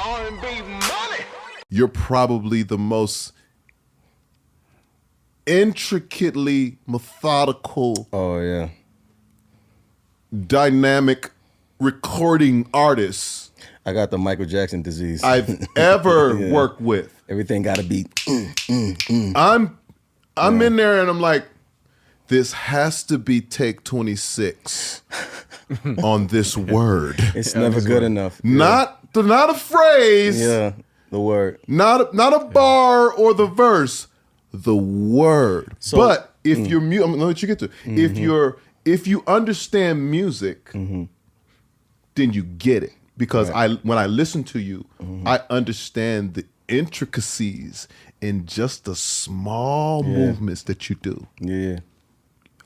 R&B Money. You're probably the most intricately methodical, dynamic recording artist I got the Michael Jackson disease I've ever worked with. Everything got to be. I'm in there and I'm like, this has to be take 26 on this word. It's never good enough. Not a phrase. Yeah, the word. Not a bar or the verse. The word. So, but if you're I'm gonna let you get to it. If you understand music, then you get it. Because when I listen to you, I understand the intricacies in just the small movements that you do. Yeah.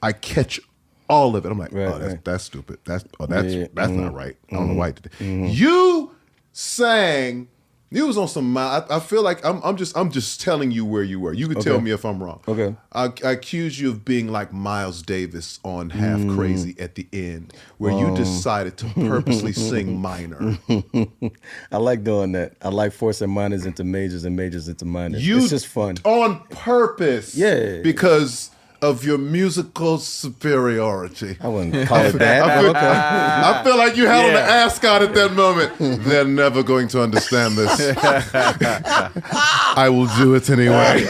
I catch all of it. I'm like, that's stupid. That's not right. I don't know why I did that. You sang. You was on some. I feel like I'm just telling you where you were. You could tell me if I'm wrong. Okay. I accuse you of being like Miles Davis on Half Crazy at the end, where you decided to purposely sing minor. I like doing that. I like forcing minors into majors and majors into minors. It's just fun. On purpose. Yeah. Because of your musical superiority. I wouldn't call it that. I feel like you had on the ascot at that moment. They're never going to understand this. I will do it anyway.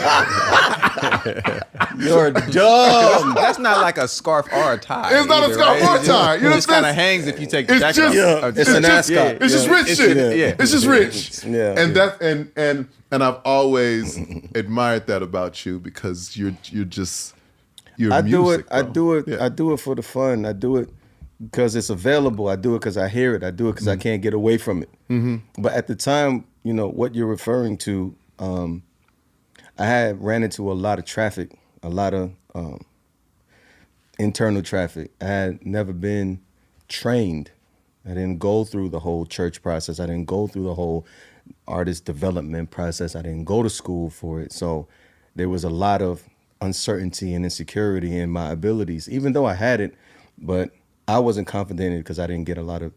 You're dumb. That's not like a scarf or a tie. It's not a scarf or a tie. You know, it kind of hangs if you take the jacket off. It's an ascot. It's just rich shit. It's just rich. Yeah. And I've always admired that about you because you're just. I do music, it. I do it for the fun. I do it because it's available. I do it because I hear it. I do it because I can't get away from it. But at the time, what you're referring to, I had ran into a lot of traffic, a lot of internal traffic. I had never been trained. I didn't go through the whole church process. I didn't go through the whole artist development process. I didn't go to school for it. So there was a lot of uncertainty and insecurity in my abilities, even though I had it, but I wasn't confident in it because I didn't get a lot of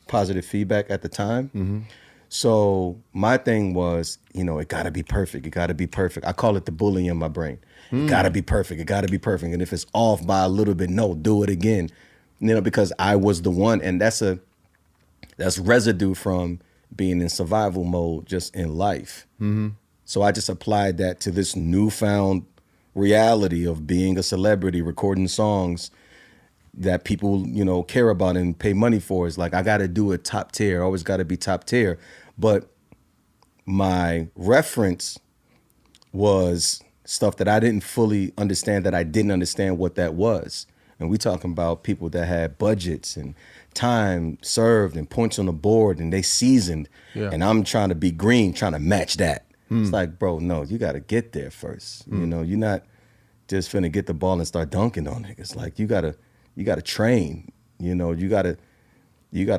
positive feedback at the time. So my thing was, it got to be perfect. It got to be perfect. I call it the bully in my brain. It got to be perfect. It got to be perfect. And if it's off by a little bit, no, do it again. Because I was the one, and that's residue from being in survival mode just in life. So I just applied that to this newfound reality of being a celebrity, recording songs that people, care about and pay money for. Is like, I got to do it top tier. Always got to be top tier. But my reference was stuff that I didn't fully understand, that I didn't understand what that was. And we talking about people that had budgets and time served and points on the board and they seasoned. Yeah. And I'm trying to be green, trying to match that. It's like, bro, no, you got to get there first. You're not just finna get the ball and start dunking on it. It's like you gotta train. You gotta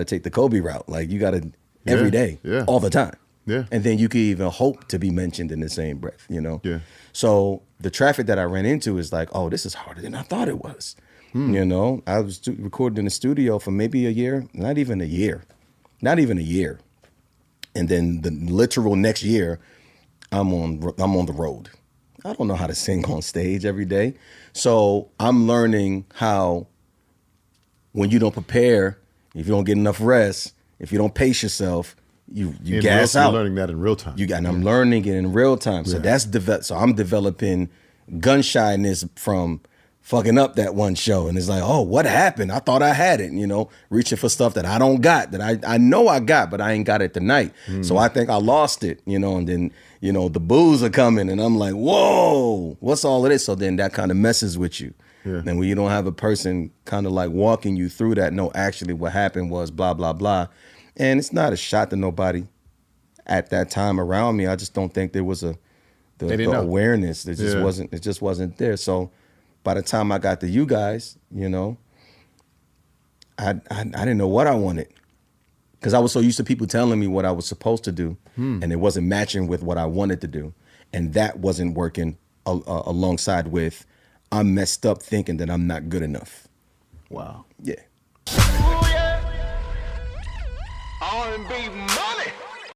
take the Kobe route. Like you gotta every day, all the time. Yeah. And then you could even hope to be mentioned in the same breath. Yeah. So the traffic that I ran into is like, oh, this is harder than I thought it was. I was recording in the studio for maybe a year, not even a year. And then the literal next year, I'm on the road. I don't know how to sing on stage every day. So I'm learning how, when you don't prepare, if you don't get enough rest, if you don't pace yourself, you gas out. You're learning that in real time. And I'm learning it in real time. So so I'm developing gun shyness from fucking up that one show. And it's like, oh, what happened? I thought I had it, reaching for stuff that I don't got, that I know I got, but I ain't got it tonight. So I think I lost it, and then, the boos are coming and I'm like, whoa, what's all of this? So then that kind of messes with you. Yeah. And when you don't have a person kind of like walking you through that, no, actually what happened was blah, blah, blah. And it's not a shot to nobody at that time around me. I just don't think there was the awareness. It just wasn't there. So by the time I got to you guys, I didn't know what I wanted, because I was so used to people telling me what I was supposed to do, and it wasn't matching with what I wanted to do. And that wasn't working alongside with, I'm messed up thinking that I'm not good enough. Wow. Yeah. Ooh, yeah. R&B Money.